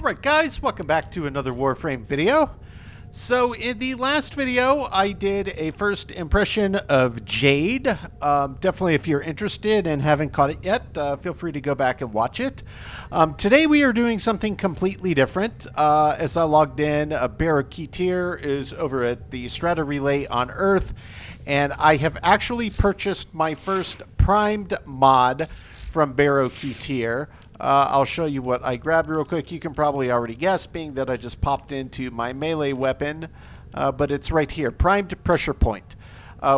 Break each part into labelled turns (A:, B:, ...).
A: Alright guys, welcome back to another Warframe video. So in the last video, I did a first impression of Jade. Definitely if you're interested and haven't caught it yet, feel free to go back and watch it. Today we are doing something completely different. As I logged in, Barro Ki'Teer is over at the Strata Relay on Earth, and I have actually purchased my first primed mod from Barro Ki'Teer. I'll show you what I grabbed real quick. You can probably already guess, being that I just popped into my melee weapon, but it's right here, primed pressure point,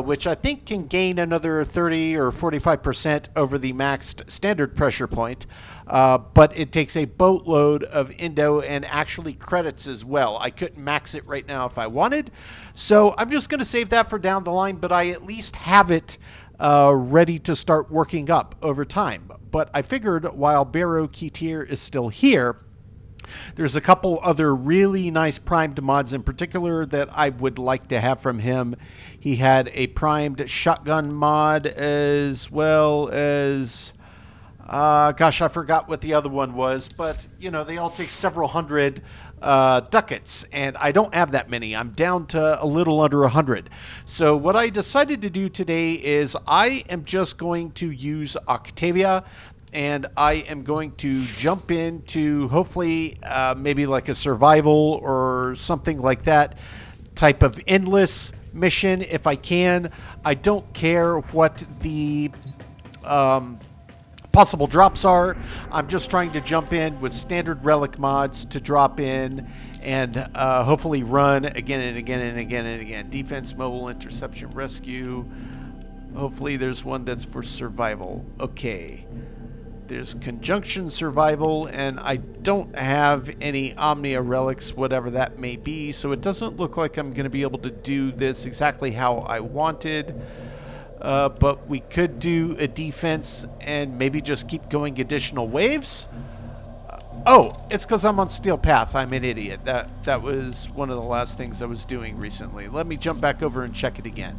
A: which I think can gain another 30 or 45% over the maxed standard pressure point, but it takes a boatload of Indo and actually credits as well. I couldn't max it right now if I wanted, so I'm just going to save that for down the line, but I at least have it ready to start working up over time. But I figured while Barro Ki'Teer is still here, there's a couple other really nice primed mods in particular that I would like to have from him. He had a primed shotgun mod, as well as gosh, I forgot what the other one was, but you know, they all take several hundred ducats, and I don't have that many. I'm down to a little under 100. So what I decided to do today is I am just going to use Octavia, and I am going to jump into hopefully maybe like a survival or something like that type of endless mission if I can. I don't care what the possible drops are. I'm just trying to jump in with standard relic mods to drop in and hopefully run again and again and again and again. Defense, mobile, interception, rescue. Hopefully there's one that's for survival. Okay. There's conjunction survival, and I don't have any Omnia relics, whatever that may be, so it doesn't look like I'm going to be able to do this exactly how I wanted. But we could do a defense and maybe just keep going additional waves. Oh, it's because I'm on Steel Path. I'm an idiot. That was one of the last things I was doing recently. Let me jump back over and check it again.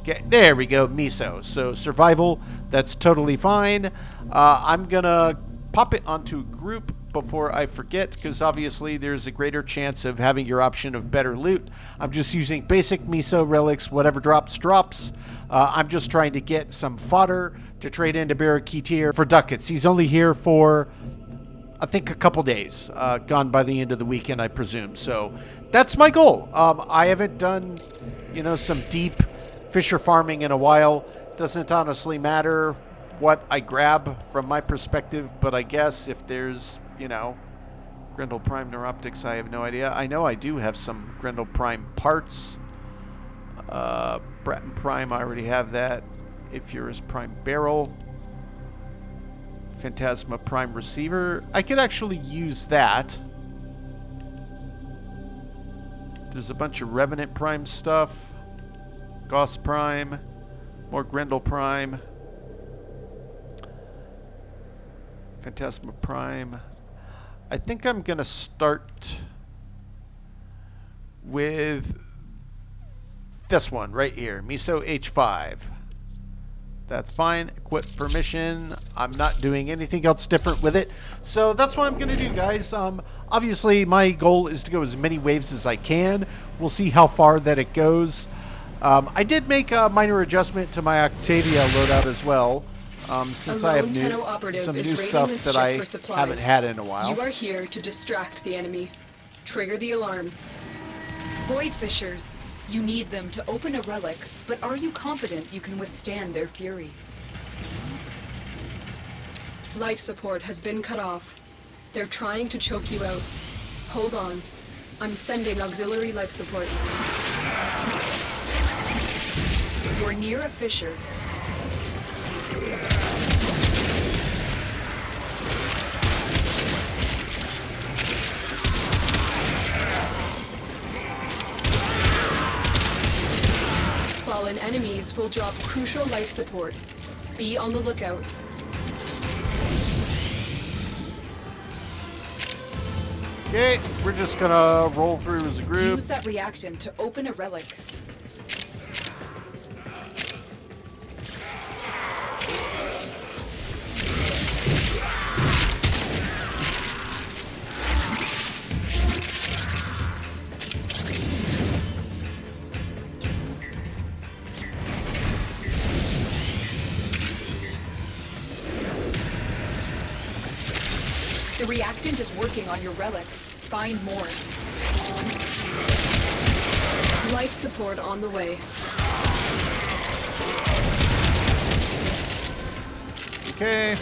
A: Okay, there we go, Meso. So survival, that's totally fine. I'm going to pop it onto a group before I forget, because obviously there's a greater chance of having your option of better loot. I'm just using basic Meso relics, whatever drops. I'm just trying to get some fodder to trade into Barro Ki'Teer for ducats. He's only here for, I think, a couple days. Gone by the end of the weekend, I presume. So that's my goal. I haven't done, you know, some deep fisher farming in a while. Doesn't honestly matter what I grab from my perspective, but I guess if there's, you know, Grendel Prime Neuroptics, I have no idea. I know I do have some Grendel Prime parts. Bratton Prime, I already have that. Ifurus Prime Barrel. Phantasma Prime Receiver. I could actually use that. There's a bunch of Revenant Prime stuff. Gauss Prime. More Grendel Prime. Phantasma Prime. I think I'm going to start with this one right here, Meso H5. That's fine. Equip permission. I'm not doing anything else different with it. So that's what I'm going to do, guys. Obviously, my goal is to go as many waves as I can. We'll see how far that it goes. I did make a minor adjustment to my Octavia loadout as well. Since I have some new stuff that I haven't had in a while.
B: You are here to distract the enemy. Trigger the alarm. Void Fishers. You need them to open a relic, but are you confident you can withstand their fury? Life support has been cut off. They're trying to choke you out. Hold on. I'm sending auxiliary life support. You're near a fissure. Fallen enemies will drop crucial life support. Be on the lookout.
A: Okay, we're just gonna roll through as a group.
B: Use that reactant to open a relic. The reactant is working on your relic. Find more. Life support on the way.
A: Okay.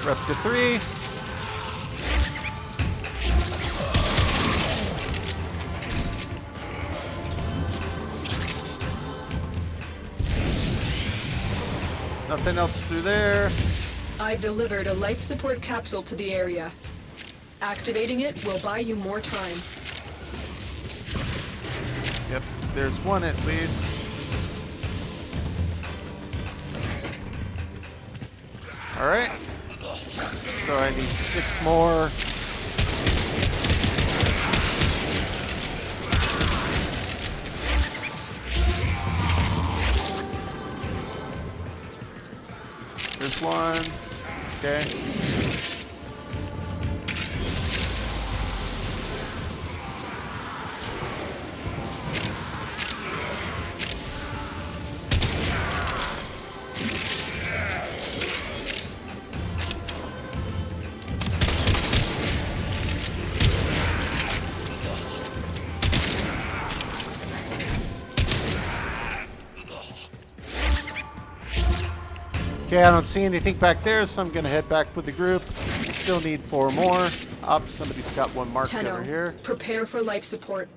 A: We're up to 3. Nothing else through there.
B: I've delivered a life support capsule to the area. Activating it will buy you more time.
A: Yep, there's one at least. Alright. So I need 6 more. There's one. Okay. Okay, I don't see anything back there, so I'm going to head back with the group. Still need 4 more. Up, somebody's got one marked over here.
B: Prepare for life support.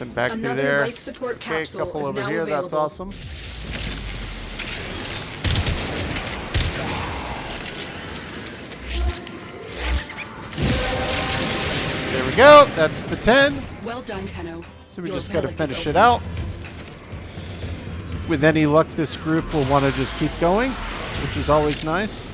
A: Nothing back through
B: Another
A: there.
B: life support
A: Okay, a
B: capsule
A: couple
B: is
A: over
B: now
A: here.
B: available.
A: That's awesome. There we go. That's the 10.
B: Well done, Tenno.
A: So we
B: Your
A: just got to
B: relic is
A: finish it
B: open.
A: out. With any luck, this group will want to just keep going, which is always nice.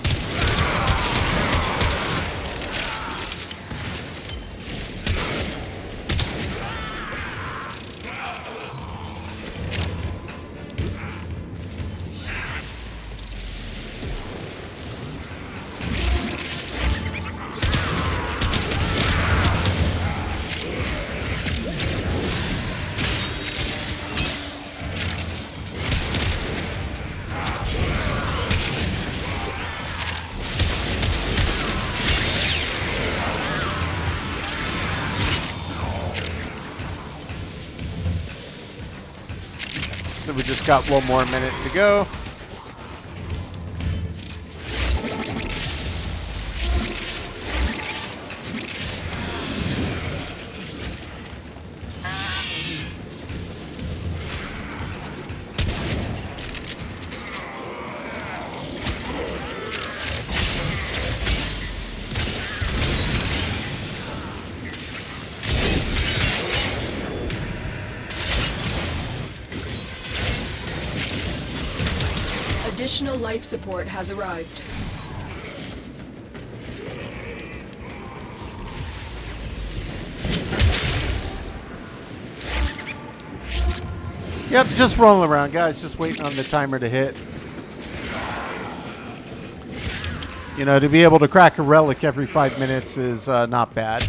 A: So we just got 1 more minute to go.
B: Additional life support has arrived.
A: Yep, just rolling around, guys. Just waiting on the timer to hit. You know, to be able to crack a relic every 5 minutes is not bad.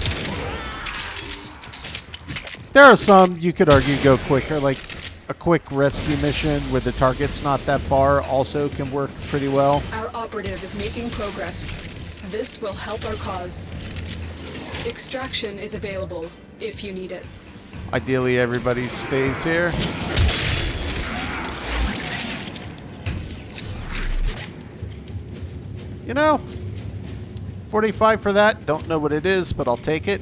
A: There are some, you could argue, go quicker, like a quick rescue mission where the target's not that far also can work pretty well.
B: Our operative is making progress. This will help our cause. Extraction is available if you need it.
A: Ideally, everybody stays here. You know, 45 for that. Don't know what it is, but I'll take it.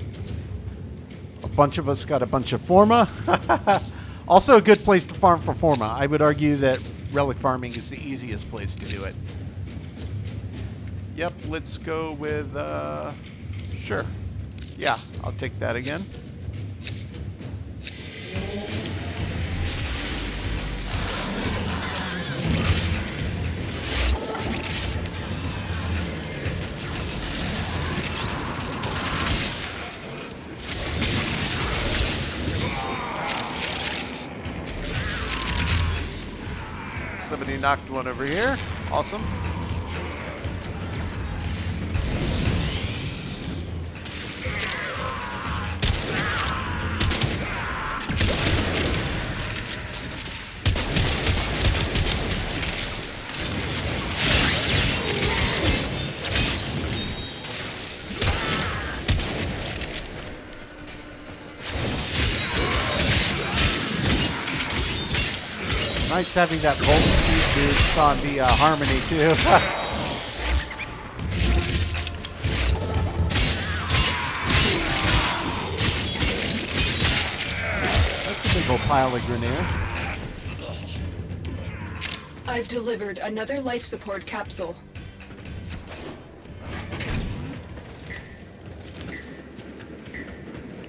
A: A bunch of us got a bunch of Forma. Also a good place to farm for Forma. I would argue that relic farming is the easiest place to do it. Yep, let's go with, sure. Yeah, I'll take that again. Somebody knocked one over here. Awesome. Nice having that volt speed boost on the Harmony too. That's a big old pile of grenade.
B: I've delivered another life support capsule.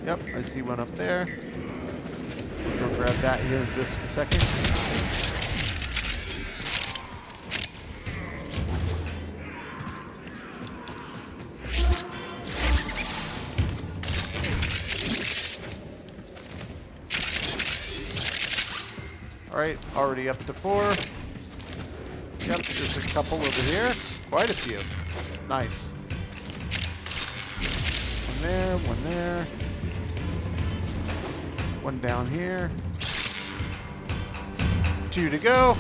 A: Yep, I see one up there. We'll go grab that here in just a second. Alright, already up to 4. Yep, there's a couple over here. Quite a few. Nice. One there, one there. One down here. 2 to go.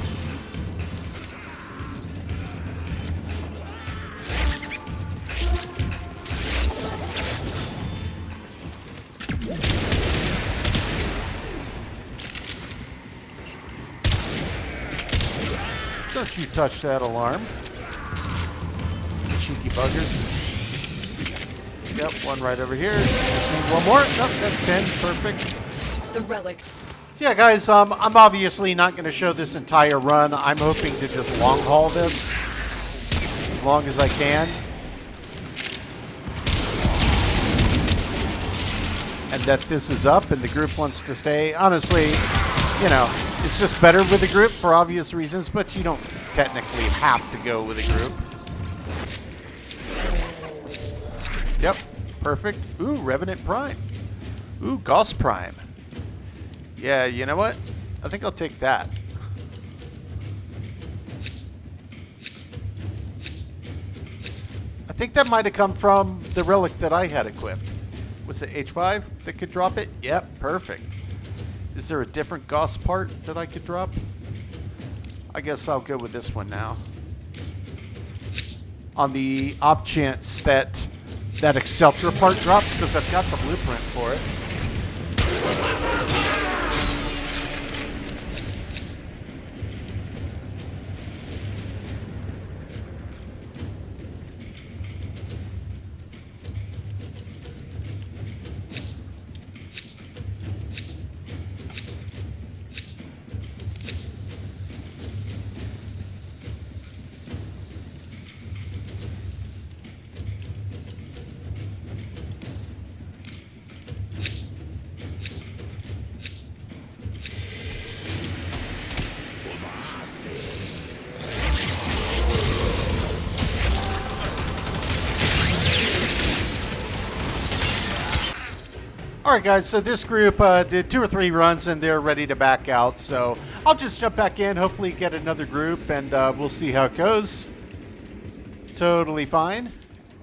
A: Don't you touch that alarm. Cheeky buggers. Yep, one right over here. Just need one more. Nope, that's 10. Perfect.
B: The relic.
A: So yeah, guys, I'm obviously not going to show this entire run. I'm hoping to just long haul this as long as I can. And that this is up and the group wants to stay. Honestly, you know, it's just better with a group for obvious reasons, but you don't technically have to go with a group. Yep, perfect. Ooh, Revenant Prime. Ooh, Gauss Prime. Yeah, you know what? I think I'll take that. I think that might have come from the relic that I had equipped. Was it H5 that could drop it? Yep, perfect. Is there a different Gauss part that I could drop? I guess I'll go with this one now. On the off chance that that Exceltra part drops, because I've got the blueprint for it. Alright guys, so this group did 2 or 3 runs and they're ready to back out, so I'll just jump back in, hopefully get another group, and we'll see how it goes. Totally fine.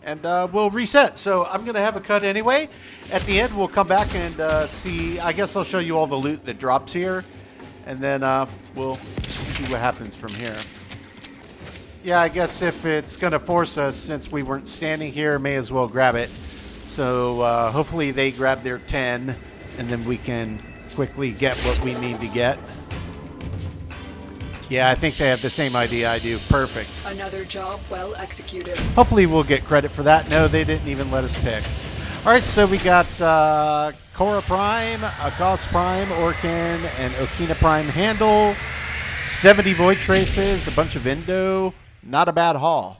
A: And we'll reset, so I'm going to have a cut anyway. At the end we'll come back and see, I guess I'll show you all the loot that drops here, and then we'll see what happens from here. Yeah, I guess if it's going to force us, since we weren't standing here, may as well grab it. So hopefully they grab their 10, and then we can quickly get what we need to get. Yeah, I think they have the same idea I do. Perfect.
B: Another job well executed.
A: Hopefully we'll get credit for that. No, they didn't even let us pick. All right, so we got Korra Prime, Gauss Prime, Orkin, and Okina Prime handle. 70 Void Traces, a bunch of Indo. Not a bad haul.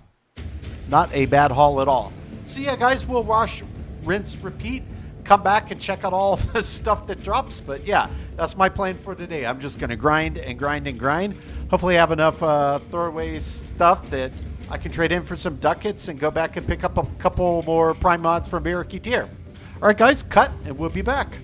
A: Not a bad haul at all. So yeah, guys, we'll wash, rinse, repeat, come back and check out all the stuff that drops. But yeah, that's my plan for today. I'm just going to grind and grind and grind. Hopefully I have enough throwaway stuff that I can trade in for some ducats and go back and pick up a couple more prime mods from Barro Ki'Teer. All right, guys, cut, and we'll be back.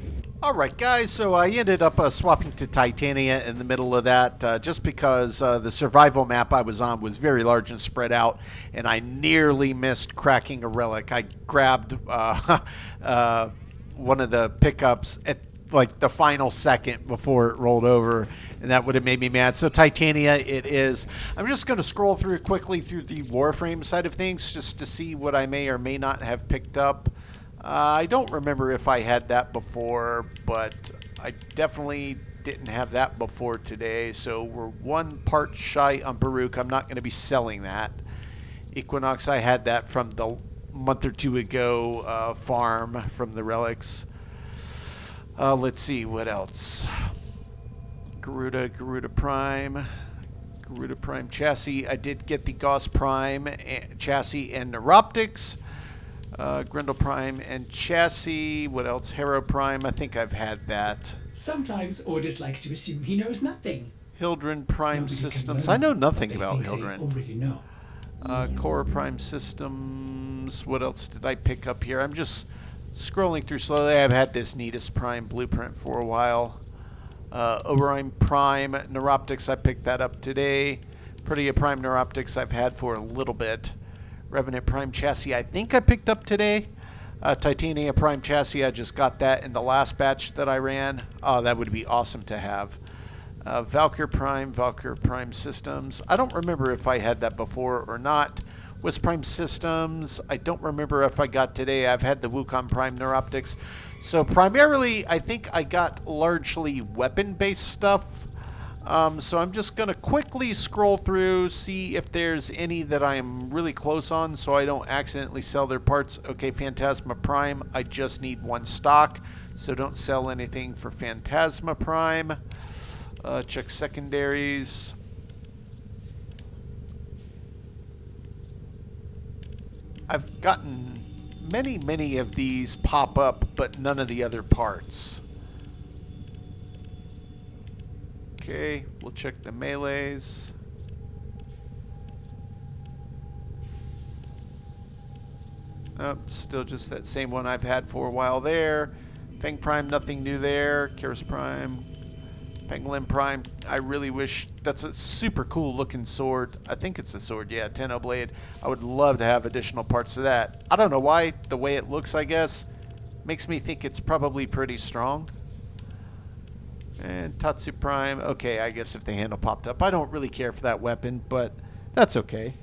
A: Alright guys, so I ended up swapping to Titania in the middle of that just because the survival map I was on was very large and spread out, and I nearly missed cracking a relic. I grabbed one of the pickups at like the final second before it rolled over, and that would have made me mad. So Titania it is. I'm just going to scroll through quickly through the Warframe side of things just to see what I may or may not have picked up. I don't remember if I had that before, but I definitely didn't have that before today. So we're one part shy on Baruch. I'm not going to be selling that. Equinox, I had that from the month or two ago farm from the relics. Let's see, what else? Garuda Prime. Garuda Prime chassis. I did get the Gauss Prime chassis and Neuroptics. Grendel Prime and chassis. What else? Hero Prime. I think I've had that.
C: Sometimes Ordis likes to assume he knows nothing.
A: Hildren Prime Systems. I know nothing about Hildren.
C: Already know.
A: Core Prime Systems. What else did I pick up here? I'm just scrolling through slowly. I've had this Neatus Prime blueprint for a while. Orion Prime Neuroptics. I picked that up today. Pretty Prime Neuroptics I've had for a little bit. Revenant Prime Chassis I think I picked up today. Titania Prime Chassis, I just got that in the last batch that I ran. Oh, that would be awesome to have. Valkyr Prime Systems. I don't remember if I had that before or not. Wisp Prime Systems, I don't remember if I got today. I've had the Wukong Prime Neuroptics. So primarily, I think I got largely weapon-based stuff. So I'm just going to quickly scroll through, see if there's any that I'm really close on so I don't accidentally sell their parts. Okay, Phantasma Prime, I just need one stock, so don't sell anything for Phantasma Prime. Check secondaries. I've gotten many of these pop up, but none of the other parts. Okay, we'll check the melees. Oh, still just that same one I've had for a while there. Feng Prime, nothing new there. Karis Prime. Pangolin Prime, I really wish, that's a super cool looking sword. I think it's a sword, yeah, Tenno Blade. I would love to have additional parts of that. I don't know why, the way it looks, I guess, makes me think it's probably pretty strong. And Tatsu Prime, okay, I guess if the handle popped up. I don't really care for that weapon, but that's okay.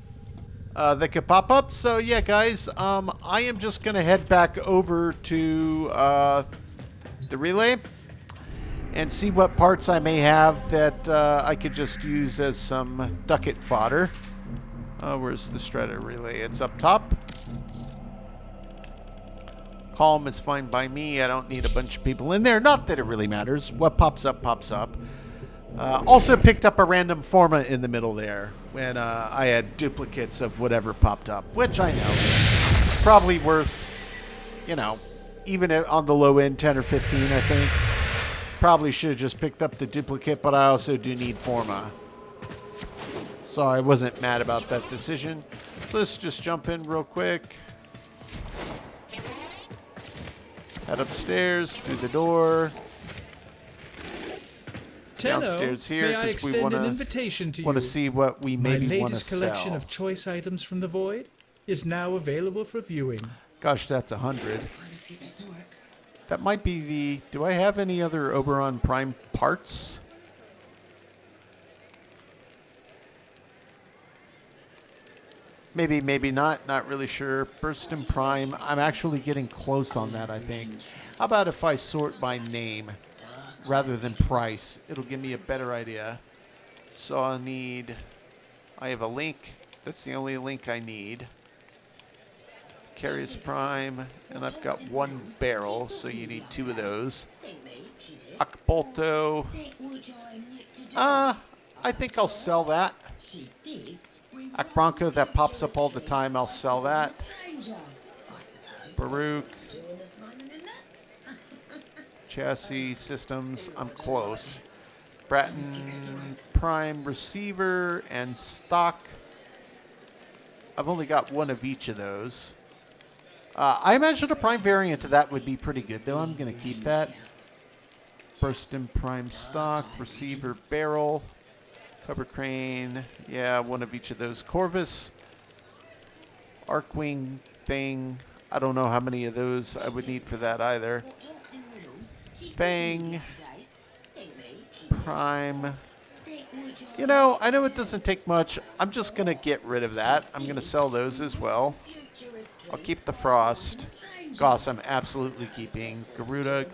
A: That could pop up. So yeah, guys, I am just going to head back over to the relay and see what parts I may have that I could just use as some ducat fodder. Where's the Strata relay? It's up top. Calm is fine by me. I don't need a bunch of people in there. Not that it really matters. What pops up, pops up. Also picked up a random Forma in the middle there when I had duplicates of whatever popped up, which I know is probably worth, you know, even on the low end, 10 or 15, I think. Probably should have just picked up the duplicate, but I also do need Forma. So I wasn't mad about that decision. So let's just jump in real quick. Head upstairs, through the door. Downstairs here because we want to see what we maybe want to sell.
D: My latest collection of choice items from the Void is now available for viewing.
A: Gosh, that's 100. That might be the... Do I have any other Oberon Prime parts? Maybe, maybe not. Not really sure. Burston Prime. I'm actually getting close on that, I think. How about if I sort by name rather than price? It'll give me a better idea. So I'll need... I have a link. That's the only link I need. Carius Prime. And I've got one barrel, so you need two of those. Acapulco. I think I'll sell that. Akbronco, that pops up all the time. I'll sell that. Baruch. Chassis systems. I'm close. Bratton Prime receiver and stock. I've only got one of each of those. I imagine a Prime variant of that would be pretty good, though. I'm going to keep that. Burstin Prime stock, receiver barrel, cover crane, yeah, one of each of those. Corvus, Arcwing thing, I don't know how many of those I would need for that either. Fang, Prime. You know, I know it doesn't take much. I'm just going to get rid of that. I'm going to sell those as well. I'll keep the Frost. Goss, I'm absolutely keeping. Garuda,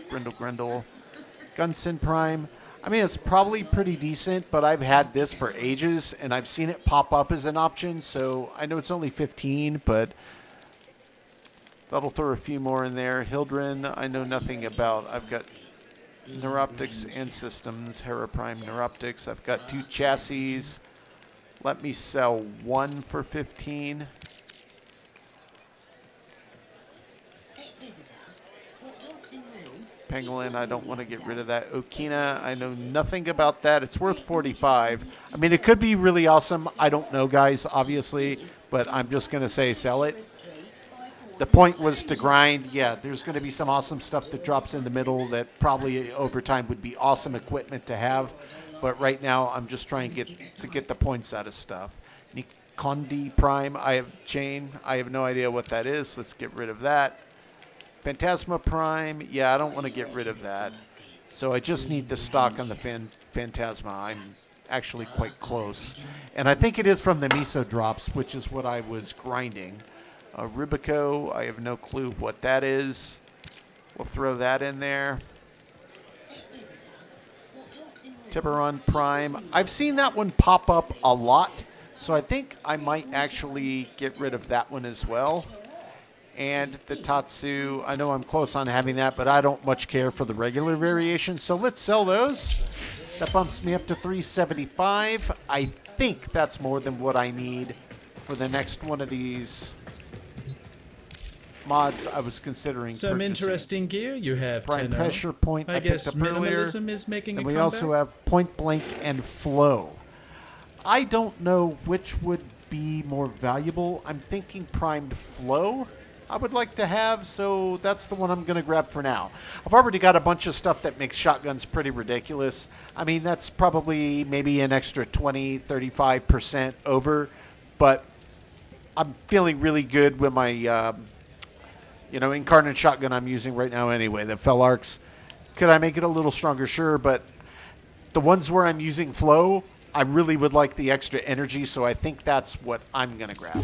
A: Grindle. Gunsin Prime. I mean, it's probably pretty decent, but I've had this for ages, and I've seen it pop up as an option, so I know it's only 15, but that'll throw a few more in there. Hildren, I know nothing about. I've got Neuroptics and Systems, Hera Prime Neuroptics. I've got 2 chassis. Let me sell 1 for 15. Pangolin, I don't want to get rid of that. Okina, I know nothing about that. It's worth 45. I mean, it could be really awesome. I don't know, guys, obviously, but I'm just going to say sell it. The point was to grind. Yeah, there's going to be some awesome stuff that drops in the middle that probably over time would be awesome equipment to have. But right now, I'm just trying to get the points out of stuff. Nikondi Prime, I have chain. I have no idea what that is. Let's get rid of that. Phantasma Prime, yeah, I don't want to get rid of that. So I just need the stock on the Phantasma. I'm actually quite close. And I think it is from the Meso drops, which is what I was grinding. Rubico, I have no clue what that is. We'll throw that in there. Tiburon Prime. I've seen that one pop up a lot, so I think I might actually get rid of that one as well. And the Tatsu, I know I'm close on having that, but I don't much care for the regular variation, so let's sell those. That bumps me up to 375. I think that's more than what I need for the next one of these mods I was considering
D: Some
A: purchasing.
D: interesting gear you have,
A: Prime
D: Tenno.
A: Pressure Point I
D: guess
A: picked up earlier.
D: minimalism is making
A: And
D: a
A: we
D: comeback?
A: also have Point Blank and Flow. I don't know which would be more valuable. I'm thinking Primed Flow I would like to have, so that's the one I'm going to grab for now. I've already got a bunch of stuff that makes shotguns pretty ridiculous. I mean, that's probably maybe an extra 20, 35% over, but I'm feeling really good with my, Incarnate shotgun I'm using right now anyway, the Fel Arcs. Could I make it a little stronger? Sure, but the ones where I'm using Flow, I really would like the extra energy, so I think that's what I'm going to grab.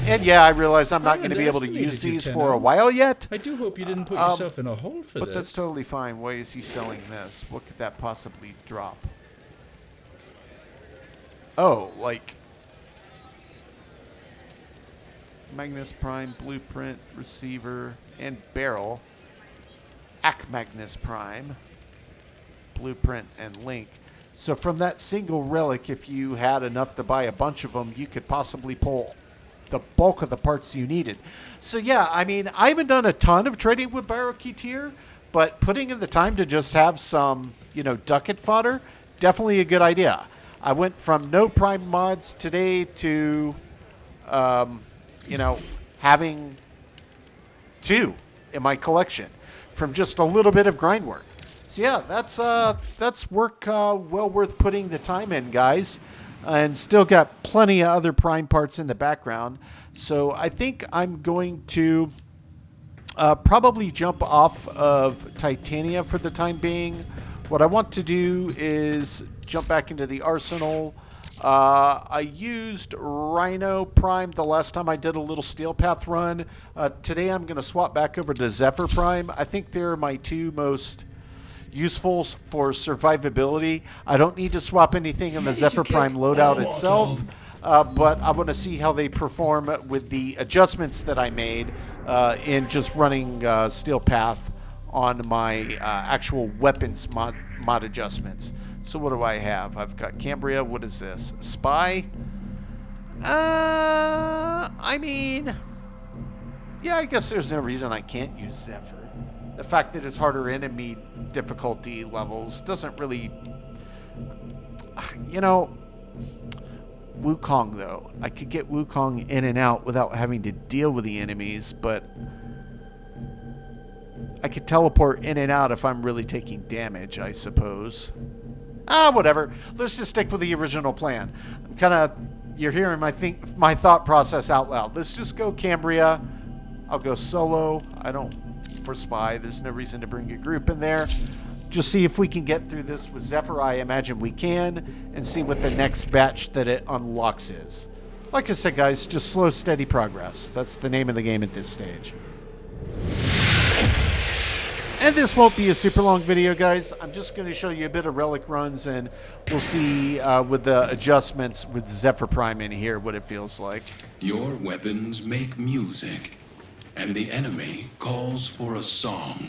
A: And yeah, I realize I'm not going to be able to use these for a while yet.
D: I do hope you didn't put yourself in a hole for
A: but
D: this.
A: that's totally fine. Why is he selling this? What could that possibly drop? Oh, like Magnus Prime, Blueprint, Receiver, and Barrel. Ac Magnus Prime, Blueprint, and Link. So from that single relic, if you had enough to buy a bunch of them, you could possibly pull the bulk of the parts you needed. So yeah, I mean, I haven't done a ton of trading with Barro Ki'Teer, but putting in the time to just have some, ducat fodder, definitely a good idea. I went from no prime mods today to, having 2 in my collection from just a little bit of grind work. So yeah, that's work well worth putting the time in, guys. And still got plenty of other prime parts in the background. So I think I'm going to probably jump off of Titania for the time being. What I want to do is jump back into the arsenal. I used Rhino Prime the last time I did a little Steel Path run. Today I'm going to swap back over to Zephyr Prime. I think they're my 2 most useful for survivability. I don't need to swap anything in the Zephyr Prime loadout itself, but I want to see how they perform with the adjustments that I made in just running Steel Path on my actual weapons mod adjustments. So what do I have? I've got Cambria. What is this? Spy? I mean, yeah, I guess there's no reason I can't use Zephyr. The fact that it's harder enemy difficulty levels doesn't really... Wukong, though. I could get Wukong in and out without having to deal with the enemies, but I could teleport in and out if I'm really taking damage, I suppose. Ah, whatever. Let's just stick with the original plan. I'm kind of... You're hearing my thought process out loud. Let's just go Cambria. I'll go solo. I don't... For spy, there's no reason to bring a group in there. Just see if we can get through this with Zephyr. I imagine we can. And see what the next batch that it unlocks is. Like I said, guys, just slow, steady progress. That's the name of the game at this stage. And this won't be a super long video, guys. I'm just going to show you a bit of Relic runs, and we'll see with the adjustments with Zephyr Prime in here what it feels like.
E: Your weapons make music, and the enemy calls for a song.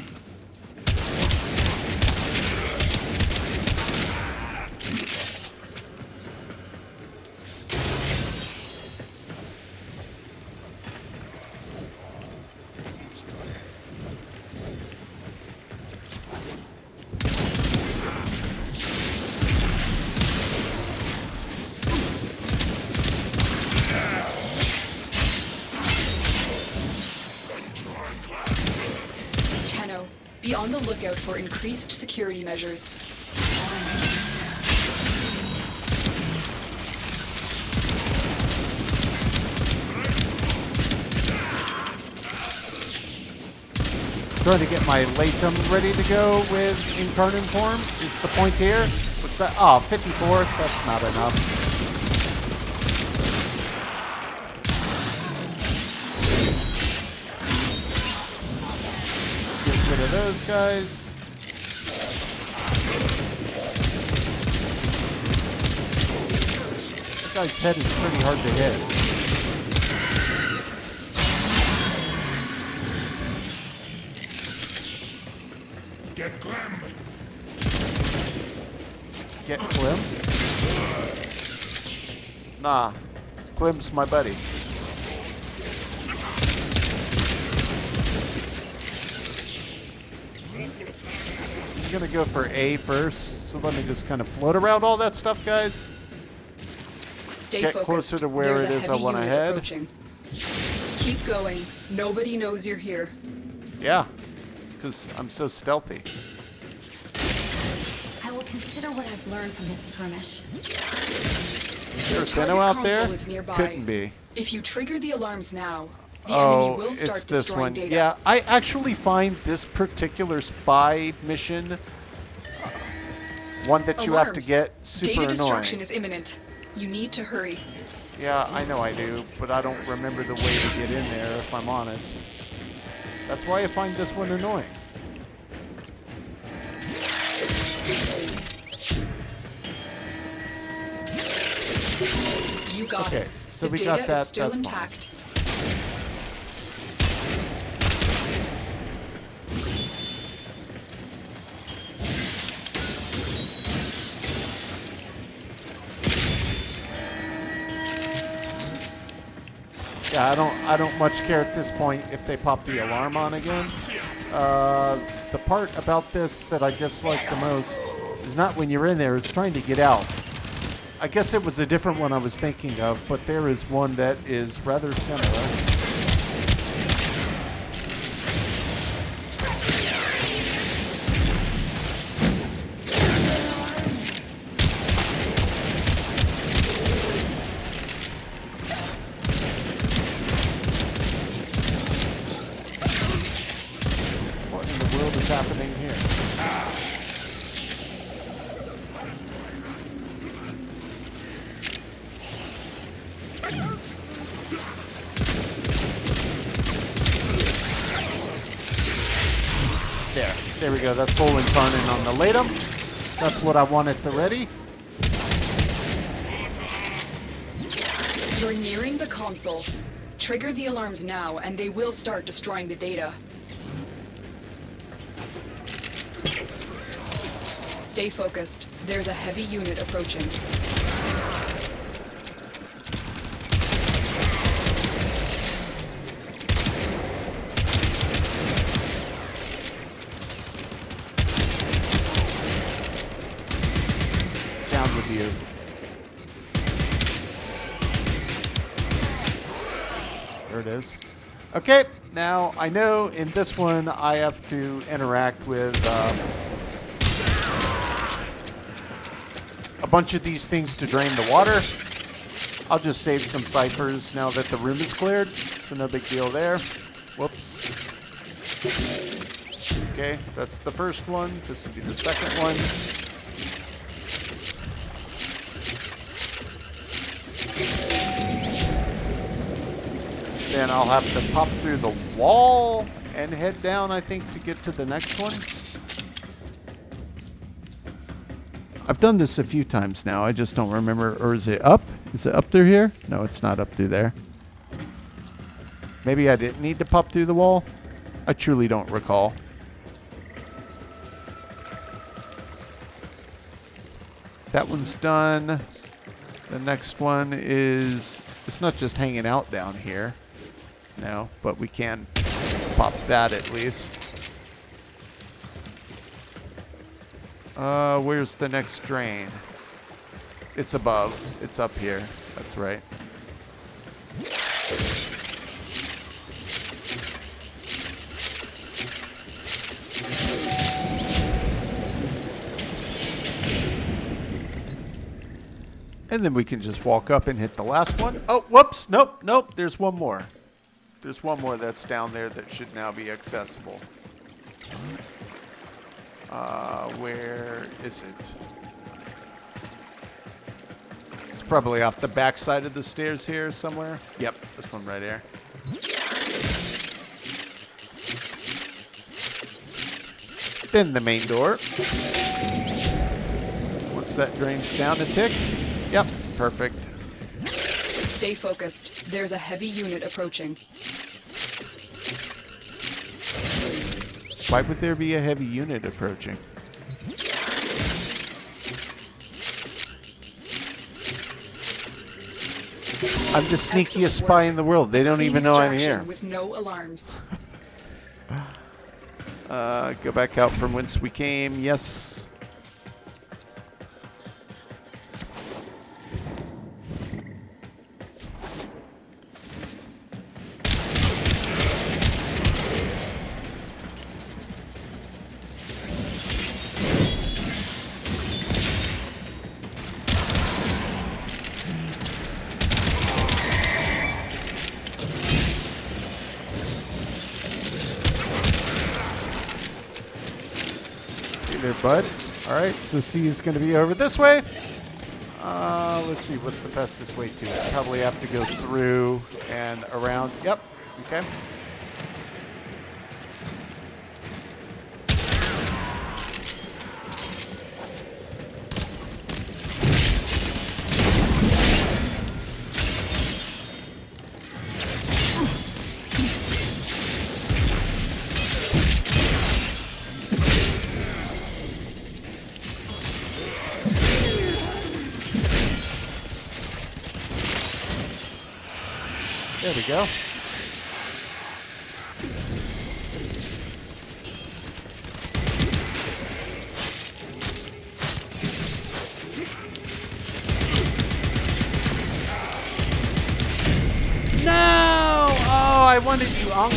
B: Be on the lookout for increased security measures.
A: Trying to get my Latum ready to go with Incarnate form is the point here. What's that? Oh, 54. That's not enough. Get rid of those guys. That guy's head is pretty hard to hit.
E: Get Clem!
A: Get Clem? Nah. Clem's my buddy. I'm gonna go for A first, so let me just kind of float around all that stuff, guys.
B: Stay
A: Get
B: focused.
A: closer to where
B: There's
A: it
B: a
A: is I
B: heavy
A: want to
B: unit
A: head.
B: approaching. Keep going. Nobody knows you're here.
A: Yeah, it's because I'm so stealthy.
F: I will consider what I've learned from this skirmish.
A: Is there a
B: Target
A: Tenno out
B: console
A: there?
B: is nearby.
A: Couldn't be.
B: If you trigger the alarms now, the
A: Oh,
B: enemy will start
A: it's this
B: destroying
A: one.
B: data.
A: Yeah, I actually find this particular spy mission one that you have to
B: Alarms.
A: get super
B: Data
A: annoying.
B: destruction is imminent. You need to hurry.
A: Yeah, I know I do, but I don't remember the way to get in there, if I'm honest. That's why I find this one annoying.
B: You got
A: Okay,
B: it.
A: so
B: the
A: we
B: data
A: got that,
B: is still
A: that's fine.
B: intact.
A: Yeah, I don't much care at this point if they pop the alarm on again. The part about this that I dislike the most is not when you're in there, it's trying to get out. I guess it was a different one I was thinking of, but there is one that is rather similar. What in the world is happening here? There we go. That's full incarnate on the Latum. That's what I want at the ready.
B: You're nearing the console. Trigger the alarms now, and they will start destroying the data. Stay focused. There's a heavy unit approaching.
A: Down with you. There it is. Okay, Now, I know in this one I have to interact with a bunch of these things to drain the water. I'll just save some ciphers now that the room is cleared, so no big deal there. Whoops. Okay, that's the first one. This will be the second one. Then I'll have to pop through the wall and head down, I think, to get to the next one. I've done this a few times now. I just don't remember. Or is it up? Is it up through here? No, it's not up through there. Maybe I didn't need to pop through the wall. I truly don't recall. That one's done. The next one is... It's not just hanging out down here. No, but we can pop that at least. Where's the next drain? It's above. It's up here. That's right. And then we can just walk up and hit the last one. Oh, whoops. Nope, nope. There's one more. There's one more that's down there that should now be accessible. Where is it? It's probably off the back side of the stairs here somewhere. Yep, this one right here. Then the main door. Once that drains down a tick. Yep, perfect.
B: Stay focused. There's a heavy unit approaching.
A: Why would there be a heavy unit approaching? I'm the sneakiest spy in the world. They don't even know I'm here.
B: With no alarms.
A: Go back out from whence we came. Yes. There, bud. Alright, so C is going to be over this way. Let's see, what's the fastest way to it? Probably have to go through and around. Yep, okay. There we go. No! Oh, I wanted you, Unc.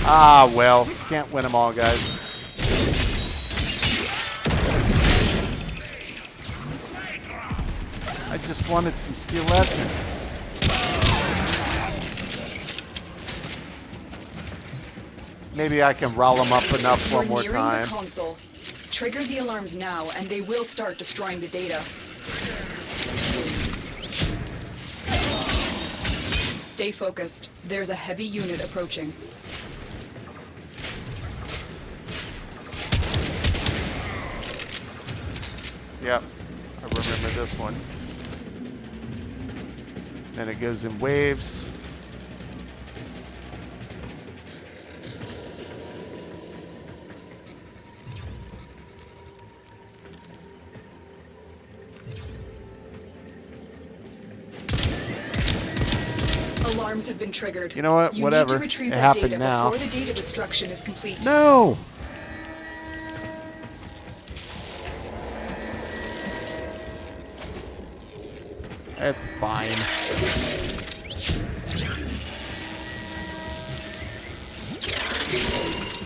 A: Ah, well. Can't win them all, guys. I just wanted some steel essence. Maybe I can roll them up enough one more time.
B: The console. Trigger the alarms now, and they will start destroying the data. Stay focused. There's a heavy unit approaching.
A: Yep, I remember this one. Then it goes in waves.
B: Alarms have been triggered.
A: You know what? Whatever.
B: You need to retrieve
A: it
B: that
A: happened
B: data
A: now.
B: before the data destruction is complete.
A: No! That's fine.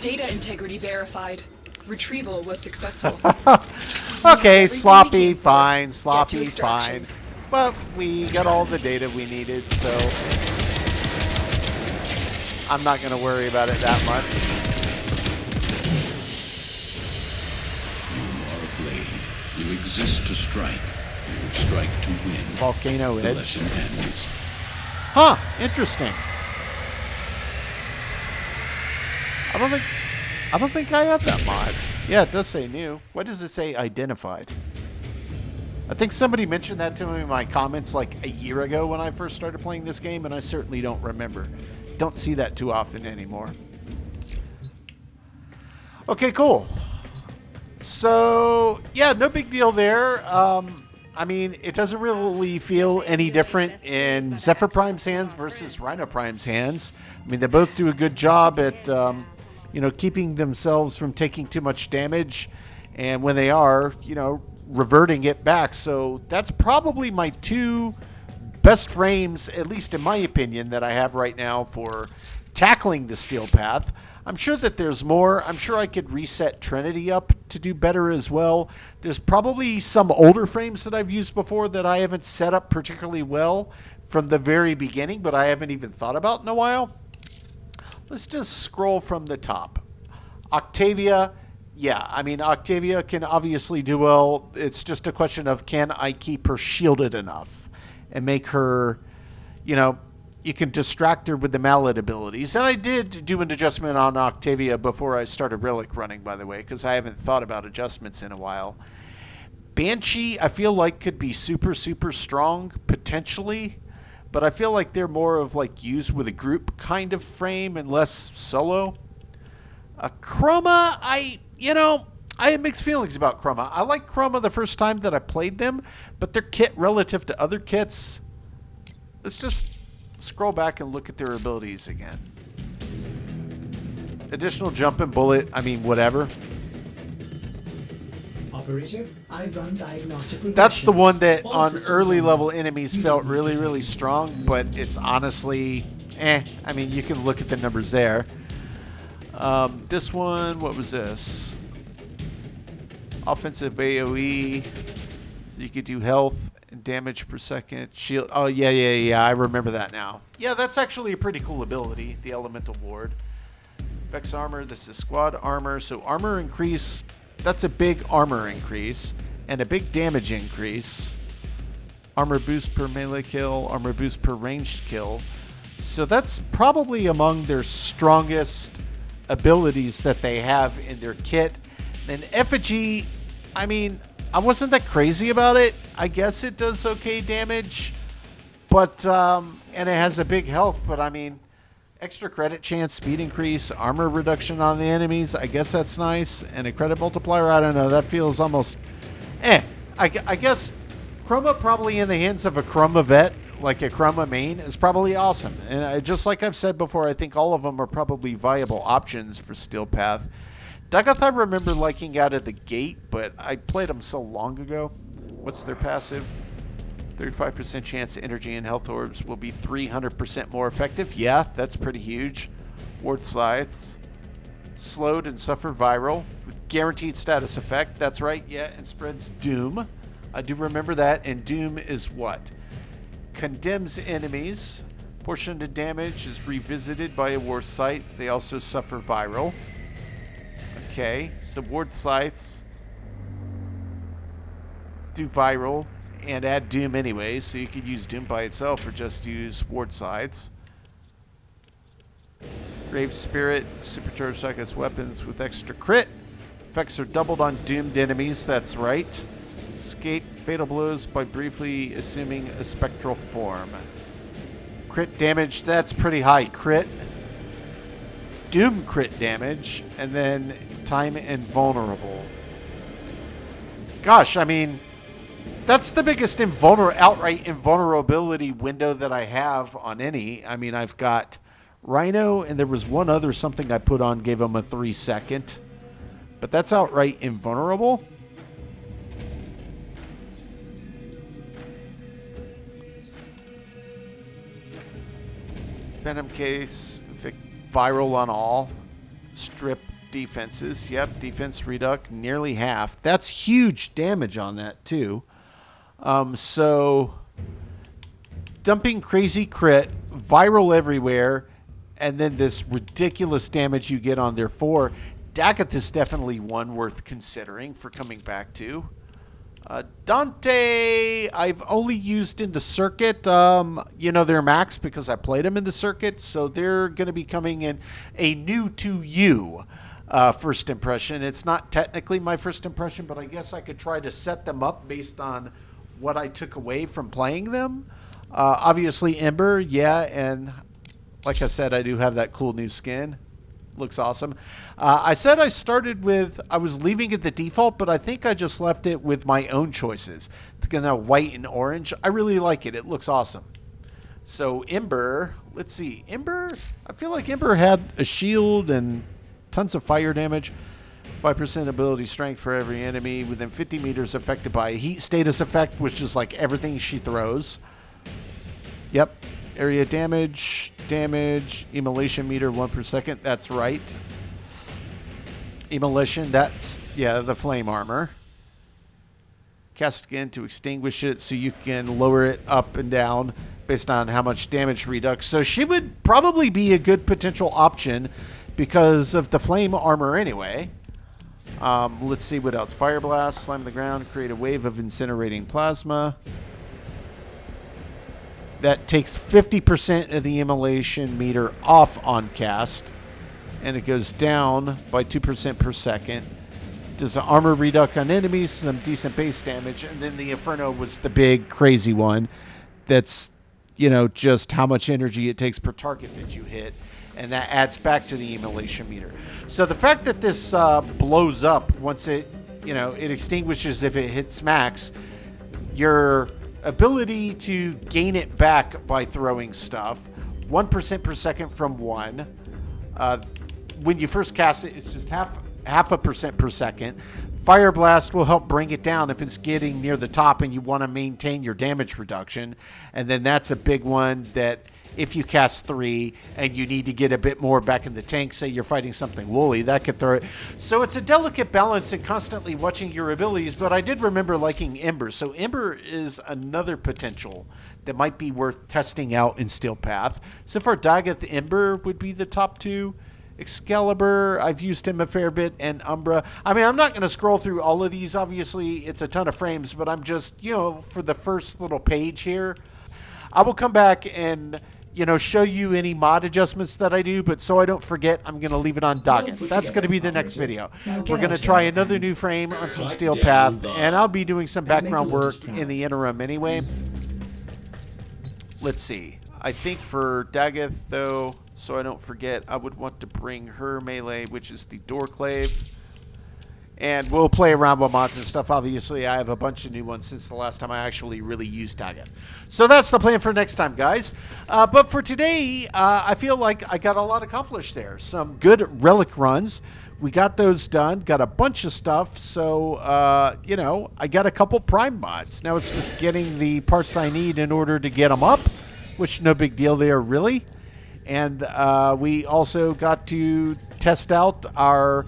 B: Data integrity verified. Retrieval was successful.
A: Okay,
B: everything we
A: sloppy,
B: came for.
A: fine.
B: Get to
A: Sloppy,
B: extraction.
A: fine. But we got all the data we needed, so I'm not going to worry about it that much.
E: You are a blade. You exist to strike. You strike to win.
A: Volcano
E: The
A: Edge.
E: lesson ends.
A: Huh, interesting. I don't think I have that mod. Yeah, it does say new. What does it say identified? I think somebody mentioned that to me in my comments like a year ago when I first started playing this game, and I certainly don't remember. Don't see that too often anymore. Okay, cool. So, yeah, no big deal there. I mean, it doesn't really feel any different in Zephyr Prime's hands versus Rhino Prime's hands. I mean, they both do a good job at, keeping themselves from taking too much damage. And when they are, reverting it back. So that's probably my two best frames, at least in my opinion, that I have right now for tackling the Steel Path. I'm sure that there's more. I'm sure I could reset Trinity up to do better as well. There's probably some older frames that I've used before that I haven't set up particularly well from the very beginning, but I haven't even thought about in a while. Let's just scroll from the top. Octavia. Yeah, I mean, Octavia can obviously do well. It's just a question of, can I keep her shielded enough and make her, you can distract her with the mallet abilities. And I did do an adjustment on Octavia before I started Relic running, by the way, because I haven't thought about adjustments in a while. Banshee, I feel like could be super, super strong, potentially. But I feel like they're more of like used with a group kind of frame and less solo. Chroma, I had mixed feelings about Chroma. I liked Chroma the first time that I played them, but their kit relative to other kits, let's just scroll back and look at their abilities again. Additional jump and bullet, I mean, whatever.
C: Operator, I run diagnostic regressions.
A: That's the one that
C: All
A: on
C: systems
A: early
C: are
A: level
C: on.
A: enemies
C: You
A: felt
C: don't
A: really,
C: need to
A: really
C: know.
A: strong, but it's honestly, I mean, you can look at the numbers there. This one, what was this? Offensive AoE, so you could do health and damage per second. Shield, oh yeah, I remember that now. Yeah, that's actually a pretty cool ability, the Elemental Ward. Vex Armor, this is squad armor, so armor increase, that's a big armor increase, and a big damage increase. Armor boost per melee kill, armor boost per ranged kill. So that's probably among their strongest abilities that they have in their kit. And Effigy, I mean, I wasn't that crazy about it. I guess it does okay damage, but and it has a big health, but I mean, extra credit chance, speed increase, armor reduction on the enemies, I guess that's nice. And a credit multiplier, I don't know, that feels almost I guess Chroma probably in the hands of a Chroma vet, like a Chroma main, is probably awesome. And just like I've said before, I think all of them are probably viable options for Steel Path. Ducats I remember liking out of the gate, but I played them so long ago. What's their passive? 35% chance energy and health orbs will be 300% more effective. Yeah, that's pretty huge. Ward Scythes. Slowed and suffer viral with guaranteed status effect. That's right, yeah, and spreads doom. I do remember that, and doom is what? Condemns enemies. Portion of damage is revisited by a war site. They also suffer viral. Okay, so Ward Scythes do viral and add doom anyway, so you could use doom by itself or just use Ward Scythes. Grave Spirit, supercharged against weapons with extra crit. Effects are doubled on doomed enemies, that's right. Escape fatal blows by briefly assuming a spectral form. Crit damage, that's pretty high. Crit. Doom crit damage, and then time invulnerable. Gosh, I mean, that's the biggest outright invulnerability window that I have on any. I mean, I've got Rhino, and there was one other something I put on, gave him a 3-second. But that's outright invulnerable. Venom Case, viral on all. Strip defenses. Yep, defense reduct, nearly half. That's huge damage on that, too. So, dumping crazy crit, viral everywhere, and then this ridiculous damage you get on their 4. Daggett is definitely one worth considering for coming back to. Dante, I've only used in the circuit. You know, they're max because I played them in the circuit, so they're going to be coming in a new to you first impression. It's not technically my first impression, but I guess I could try to set them up based on what I took away from playing them. Obviously, Ember, yeah, and like I said, I do have that cool new skin. Looks awesome. I said I was leaving it the default, but I think I just left it with my own choices. Now white and orange. I really like it. It looks awesome. So Ember, let's see. Ember, I feel like Ember had a shield and tons of fire damage. 5% ability strength for every enemy within 50 meters affected by a heat status effect, which is like everything she throws. Yep. Area damage, immolation meter 1 per second. That's right. Immolation, that's, yeah, the flame armor. Cast again to extinguish it so you can lower it up and down based on how much damage redux. So she would probably be a good potential option because of the flame armor anyway. Let's see what else. Fire blast, slam the ground, create a wave of incinerating plasma. That takes 50% of the immolation meter off on cast, and it goes down by 2% per second. Does an armor reduct on enemies, some decent base damage, and then the Inferno was the big crazy one. That's, you know, just how much energy it takes per target that you hit, and that adds back to the immolation meter. So the fact that this blows up once it, you know, it extinguishes if it hits max, your ability to gain it back by throwing stuff, 1% per second from 1. When you first cast it, it's just half a percent per second. Fire Blast will help bring it down if it's getting near the top and you want to maintain your damage reduction. And then that's a big one that if you cast 3 and you need to get a bit more back in the tank, say you're fighting something woolly, that could throw it. So it's a delicate balance and constantly watching your abilities, but I did remember liking Ember. So Ember is another potential that might be worth testing out in Steel Path. So far, Daggett, Ember would be the top 2. Excalibur, I've used him a fair bit, and Umbra. I mean, I'm not going to scroll through all of these. Obviously, it's a ton of frames, but I'm just, you know, for the first little page here, I will come back and, you know, show you any mod adjustments that I do, but so I don't forget, I'm going to leave it on Daggett. That's going to be the next video. We're going to try another new frame on some Steel Path, and I'll be doing some background work in the interim anyway. Let's see. I think for Daggett, though, so I don't forget, I would want to bring her melee, which is the Doorclave. And we'll play around with mods and stuff. Obviously, I have a bunch of new ones since the last time I actually really used Daggett. So that's the plan for next time, guys. But for today, I feel like I got a lot accomplished there. Some good Relic runs. We got those done. Got a bunch of stuff. So, you know, I got a couple Prime mods. Now it's just getting the parts I need in order to get them up, which no big deal there, really. And we also got to test out our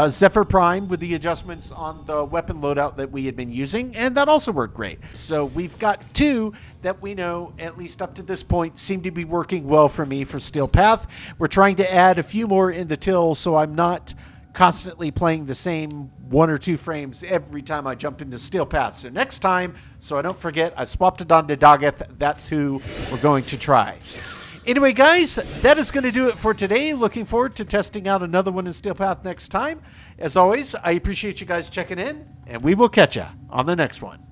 A: Zephyr Prime with the adjustments on the weapon loadout that we had been using, and that also worked great. So we've got 2 that we know, at least up to this point, seem to be working well for me for Steel Path. We're trying to add a few more in the till, so I'm not constantly playing the same 1 or 2 frames every time I jump into Steel Path. So next time, so I don't forget, I swapped it on to Daggett. That's who we're going to try. Anyway, guys, that is going to do it for today. Looking forward to testing out another one in Steel Path next time. As always, I appreciate you guys checking in, and we will catch you on the next one.